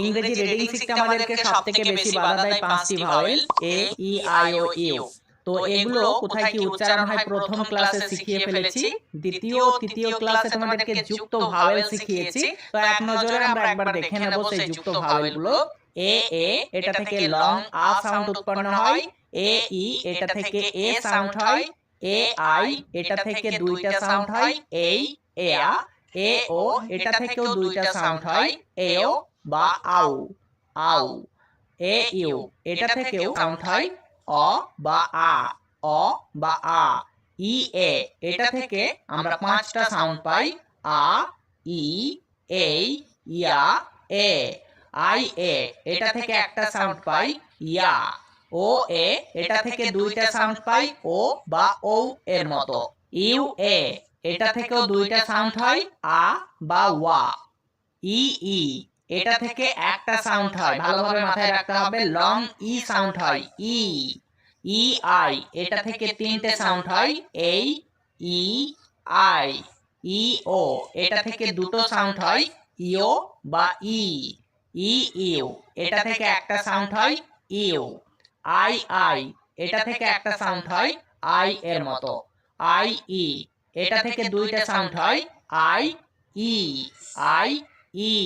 ইংরেজি রিডিং শিখতে আমাদেরকে সবথেকে বেশি বাধা দেয় পাঁচটি vowel A E I O U. তো এগুলো কোথায় কি উচ্চারণ হয় প্রথম ক্লাসে শিখিয়ে ফেলেছি, দ্বিতীয় তৃতীয় ক্লাসে তোমাদেরকে যুক্ত ভাওয়েল শিখিয়েছি। তো এক নজরে আমরা একবার দেখে নেব সেই যুক্ত ভাওয়েলগুলো। এ এটা থেকে লং আ সাউন্ড উৎপন্ন হয়, এ ই এটা থেকে এ সাউন্ড হয়, এ আই এটা থেকে দুইটা সাউন্ড হয় এই এয়া, এ ও এটা থেকেও দুইটা সাউন্ড হয় এও বা আউ আউ, এ ইউ এটা থেকেও সাউন্ড হয় অ বা আ অ বা আ, ই এ এটা থেকে আমরা পাঁচটা সাউন্ড পাই আ ই এই ইয়া এ, আই এ এটা থেকে একটা সাউন্ড পাই ইয়া, ও এ এটা থেকে দুইটা সাউন্ড পাই ও বা ও এর মতো, ইউ এ এটা থেকেও দুইটা সাউন্ড হয় আ বা ওয়া, ই ই এটা থেকে একটা সাউন্ড হয়, ভালোভাবে মাথায় রাখতে হবে, লং ই সাউন্ড হয় ই, ই আই এটা থেকে তিনটে সাউন্ড হয় এই ই আই, ই ও এটা থেকে দুটো সাউন্ড হয় ইও বা ই, ই ইউ এটা থেকে একটা সাউন্ড হয় ইউ, আই আই এটা থেকে একটা সাউন্ড হয় আই এর মতো, আই ই এটা থেকে দুইটা সাউন্ড হয় আই ই, আই ই,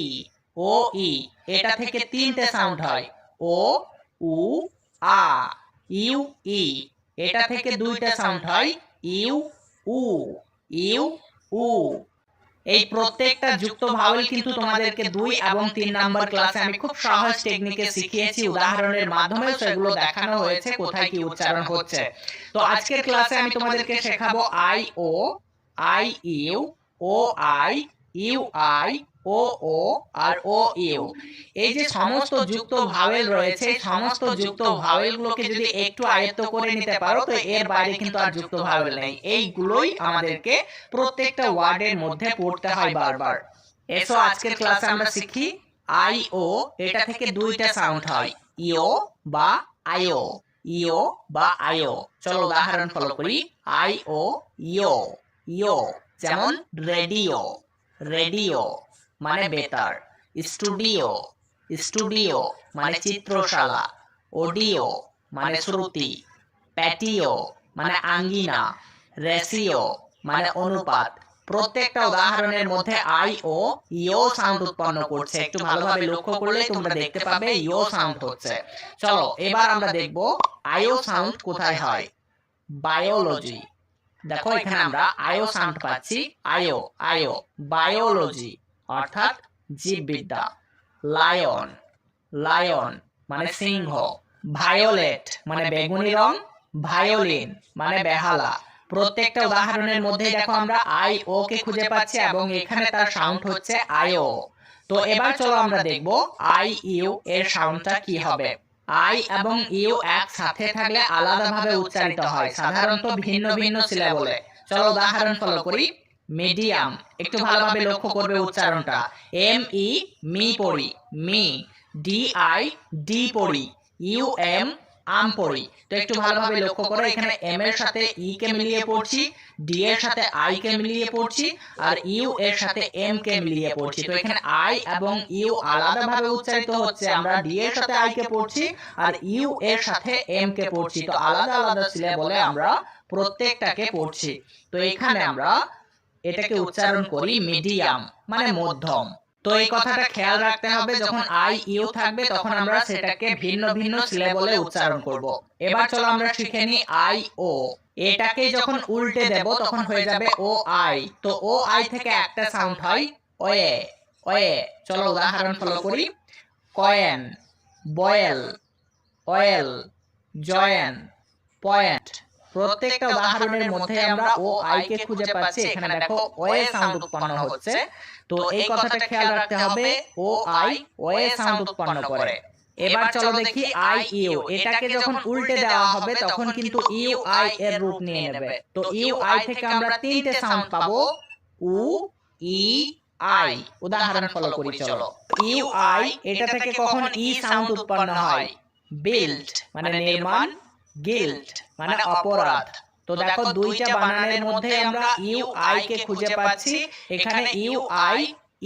ও ই এটা থেকে তিনটে সাউন্ড হয় ও উ আ, ইউ ই এটা থেকে দুইটা সাউন্ড হয় ইউ উ, ইউ উ। এই প্রত্যেকটা যুক্ত ভাওয়েল কিন্তু তোমাদেরকে 2 এবং 3 নাম্বার ক্লাসে আমি খুব সহজ টেকনিকে শিখিয়েছি, উদাহরণের মাধ্যমে সেগুলো দেখানো হয়েছে কোথায় কি উচ্চারণ হচ্ছে। তো আজকের ক্লাসে আমি তোমাদেরকে শেখাবো I O, I U, O I, U I, O O আর ও ইউ। এই যে সমস্ত যুক্ত ভাওয়েল রয়েছে, সমস্ত যুক্ত ভাওয়েলগুলোকে যদি একটু আয়ত্ত করে নিতে পারো তো এর বাইরে কিন্তু আর যুক্ত ভাওয়েল নেই। এইগুলোই আমাদেরকে প্রত্যেকটা ওয়ার্ডের মধ্যে পড়তে হয় বারবার। এসো আজকের ক্লাসে আমরা শিখি আই ও এটা থেকে দুইটা সাউন্ড হয় ইও বা আইও, ইও বা আইও। চলো উদাহরণ ফলো করি। আই ও ইও, ইও যেমন রেডিও, রেডিও মানে বেতার, স্টুডিও, স্টুডিও মানে চিত্রশালা, অডিও মানে শ্রুতি, প্যাটিও মানে আঙ্গিনা, রেশিও মানে অনুপাত। প্রত্যেকটা উদাহরণের মধ্যে আই ও ইও সাউন্ড উৎপন্ন করছে, একটু ভালোভাবে লক্ষ্য করলে তোমরা দেখতে পাবে ইও সাউন্ড হচ্ছে। চলো এবার আমরা দেখব আইও সাউন্ড কোথায় হয়। বায়োলজি, দেখো এখানে আমরা আইও সাউন্ড পাচ্ছি, আইও আইও, বায়োলজি অর্থাৎ জীববিদ্যা, লায়ন, লায়ন মানে সিংহ, ভায়োলেট মানে বেগুনি রং, ভায়োলিন মানে বেহালা। প্রত্যেকটা উদাহরণের মধ্যে দেখো আমরা আই ও কে খুঁজে পাচ্ছি এবং এখানে তার সাউন্ড হচ্ছে আইও। তো এবার চলো আমরা দেখব আই ইউ এর সাউন্ডটা কি হবে। আই এবং ইউ একসাথে থাকলে আলাদাভাবে উচ্চারিত হয়, সাধারণত ভিন্ন ভিন্ন সিলাবলে। চলো উদাহরণ ফলো করি। মিডিয়াম, একটু ভালোভাবে লক্ষ্য করবে উচ্চারণটা। এম ই মি পড়ি, মি, ডি আই ডি পড়ি, ইউ এম আম পড়ি। তো একটু ভালোভাবে লক্ষ্য করো, এখানে এম এর সাথে ই কে মিলিয়ে পড়ছি, ডি এর সাথে আই কে মিলিয়ে পড়ছি, আর ইউ এর সাথে এম কে মিলিয়ে পড়ছি। তো এখানে আই এবং ইউ আলাদাভাবে উচ্চারিত হচ্ছে, আমরা ডি এর সাথে আই কে পড়ছি আর ইউ এর সাথে এম কে পড়ছি। তো আলাদা আলাদা সিলাবলে আমরা প্রত্যেকটাকে পড়ছি। তো এখানে আমরা এটাকে উচ্চারণ করি মিডিয়াম মানে মধ্যম। তো এই কথাটা খেয়াল রাখতে হবে, যখন আই ইউ থাকবে তখন আমরা সেটাকে ভিন্ন ভিন্ন সিলাবলে উচ্চারণ করব। এবার চলো আমরা শিখে নিই আই ও। এটাকে যখন উল্টে দেব তখন হয়ে যাবে ও আই। তো ও আই থেকে একটা সাউন্ড হয় ওয়ে, ওয়ে। চলো উদাহরণ ফলো করি। Coin, boil, oil, join, point. প্রত্যেকটা উদাহরণের মধ্যে আমরা ও আই কে খুঁজে পাচ্ছি, এখানে দেখো ওয়ে সাউন্ড উৎপন্ন হচ্ছে। তো এই কথাটা খেয়াল রাখতে হবে, ও আই ওয়ে সাউন্ড উৎপন্ন করে। এবার চলো দেখি আই ইউ। এটাকে যখন উল্টে দেওয়া হবে তখন কিন্তু ইউ আই এর রূপ নিয়ে নেবে। তো ইউ আই থেকে আমরা তিনটে সাউন্ড পাবো উ, ই, আই। উদাহরণ ফলো করি চলো। ইউ আই এটা থেকে কখন ই সাউন্ড উৎপন্ন হয়। বিল্ট মানে নির্মাণ, গিল্ট মানে অপরাধ। তো দেখো দুইটা বানানের মধ্যে আমরা ইউ আই কে খুঁজে পাচ্ছি, এখানে ইউ আই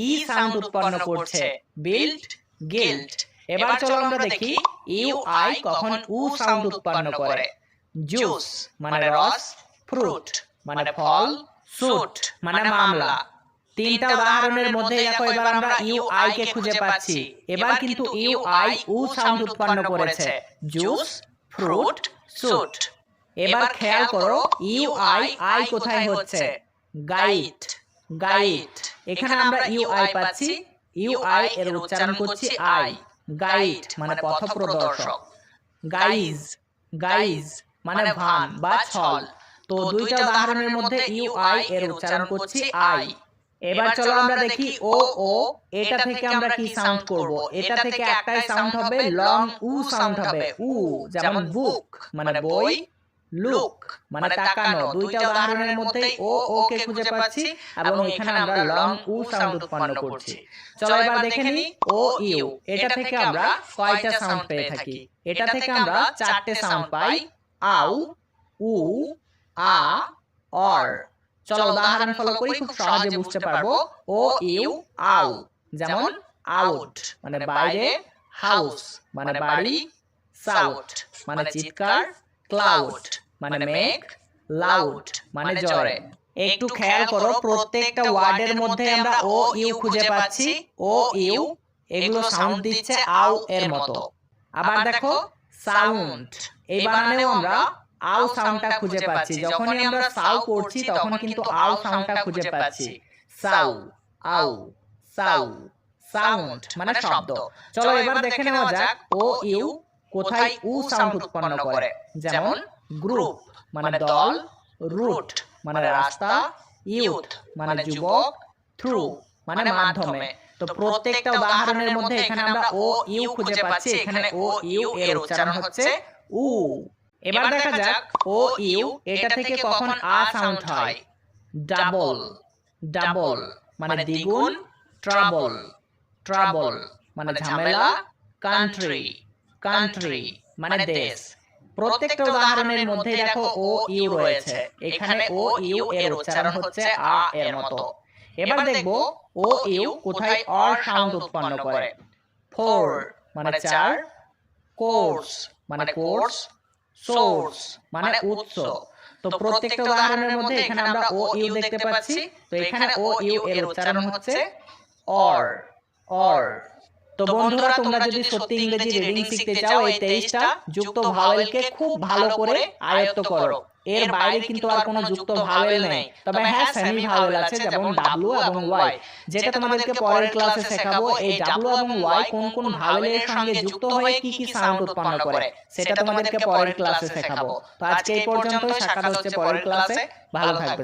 ই সাউন্ড উৎপন্ন করছে, বিল্ট গিল্ট। এবার চলো আমরা দেখি ইউ আই কখন উ সাউন্ড উৎপন্ন করে। জুস মানে রস, ফ্রুট মানে ফল, স্যুট মানে মামলা। তিনটা উদাহরণের মধ্যে দেখো এবার আমরা ইউ আই কে খুঁজে পাচ্ছি। এবার কিন্তু ইউ আই উ সাউন্ড উৎপন্ন করেছে। Juice, fruit, suit. এবার খেয়াল করো ইউ আই আই কোথায় হচ্ছে? Guide, guide. এখানে আমরা ইউ আই পাচ্ছি। ইউ আই এর উচ্চারণ করছি আই। গাইড মানে পথপ্রদর্শক। গাইজ, গাইজ মানে ভান বা ছল। তো দুইটা উদাহরণের মধ্যে ইউ আই এর উচ্চারণ করছি আই। এবার চলো আমরা দেখি ও ও, এটা থেকে আমরা কি সাউন্ড করব? এটা থেকে একটাই সাউন্ড হবে, লং উ সাউন্ড হবে। উ যেমন বুক মানে বই, লুক মানে তাকানো। দুইটা উদাহরণের মধ্যেই ও ও কে খুঁজে পাচ্ছি এবং এখানে আমরা লং উ সাউন্ড উৎপন্ন করছি। চলো এবার দেখে নি ও ইউ, এটা থেকে আমরা কয়টা সাউন্ড পেয়ে থাকি? এটা থেকে আমরা চারটে সাউন্ড পাই, আউ, উ, আ, অর। চলো উদাহরণ ফলো করি, খুব সহজে বুঝতে পারবো। ও ইউ আউ, যেমন আউট মানে বাইরে, হাউস মানে বাড়ি, সাউট মানে চিৎকার, ক্লাউড মানে মেঘ, লাউড মানে জোরে। একটু খেয়াল করো প্রত্যেকটা ওয়ার্ডের মধ্যে আমরা ও ইউ খুঁজে পাচ্ছি। ও ইউ এগুলো সাউন্ড দিচ্ছে আউ এর মতো। আবার দেখো সাউন্ড, এই বানানেও আমরা আউ সাউন্ডটা খুঁজে পাচ্ছি। যখনই আমরা সাউ করছি তখন কিন্তু আউ সাউন্ডটা খুঁজে পাচ্ছি। সাউ, আউ, সাউ। সাউন্ড মানে শব্দ। চলো এবার দেখে নেওয়া যাক ও ইউ কোথায় উ সাউন্ড উৎপন্ন করে। যেমন গ্রুপ মানে দল, রুট মানে রাস্তা, ইউথ মানে যুবক, থ্রু মানে মাধ্যমে। তো প্রত্যেকটা উদাহরণের মধ্যে এখানে আমরা ও ইউ খুঁজে পাচ্ছি। এখানে ও ইউ এর উচ্চারণ হচ্ছে উ। এবার দেখা যাক ও ইউ এটা থেকে কখন আ সাউন্ড হয়। ডাবল, ডাবল মানে দ্বিগুণ, ট্রাবল, ট্রাবল মানে ঝামেলা, কান্ট্রি, কান্ট্রি মানে দেশ। প্রত্যেকটা উদাহরণের মধ্যে দেখো ও ইউ রয়েছে। এখানে ও ইউ এর উচ্চারণ হচ্ছে আ এর মতো। এবার দেখব ও ইউ কোথায় অর সাউন্ড উৎপন্ন করে। ফোর মানে চার, কোর্স মানে কোর্স, সোর্স মানে উৎস। তো প্রত্যেকটা উদাহরণের মধ্যে এখানে আমরা ও ইউ দেখতে পাচ্ছি। তো এখানে ও ইউ এর উচ্চারণ হচ্ছে অর, অর। তো বন্ধুরা তোমরা যদি সত্যি ইংরেজি রিডিং শিখতে চাও এই 23টা যুক্ত ভাওয়েলকে খুব ভালো করে আয়ত্ত করো। এর বাইরে কিন্তু আর কোনো যুক্ত ভাওয়েল নেই। তবে হ্যাঁ সেমি ভাওয়েল আছে, যেমন ডাব্লিউ এবং ওয়াই, যেটা তোমাদেরকে পরের ক্লাসে শেখাবো। এই ডাব্লিউ এবং ওয়াই কোন কোন ভাওয়েলের সঙ্গে যুক্ত হয়ে কি কি সাউন্ড উৎপন্ন করে সেটা তোমাদেরকে পরের ক্লাসে শেখাবো। তো আজকে এই পর্যন্তই, সাক্ষাৎ হচ্ছে পরের ক্লাসে। ভালো থাকবে।